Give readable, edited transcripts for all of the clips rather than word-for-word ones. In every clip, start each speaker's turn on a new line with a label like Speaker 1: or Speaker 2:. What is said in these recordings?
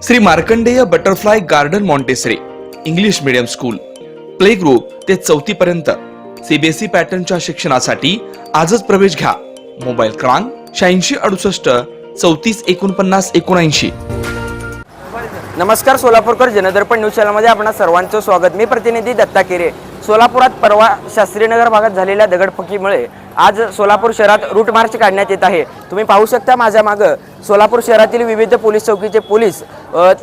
Speaker 1: Shri Markandey butterfly garden montessori English medium school play group ते 4थी पर्यंत सीबीएसई पॅटर्नच्या शिक्षणासाठी आजच प्रवेश घ्या. मोबाईल क्रमांक 8668 34 49 79.
Speaker 2: नमस्कार सोलापूरकर जनदर्पण न्यूज चॅनलमध्ये आपणा सर्वांचं स्वागत. मी प्रतिनिधी दत्ता केरे. सोलापुरात परवा शास्त्रीनगर भागात झालेल्या दगडफेकीमुळे आज सोलापूर शहरात रूट मार्च काढण्यात येत आहे. तुम्ही पाहू शकता माझ्या मागं सोलापूर शहरातील विविध पोलीस चौकीचे पोलीस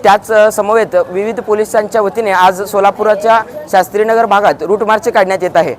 Speaker 2: त्याच समवेत विविध पोलिसांच्या वतीने आज सोलापुराच्या शास्त्रीनगर भागात रूट मार्च काढण्यात येत आहे.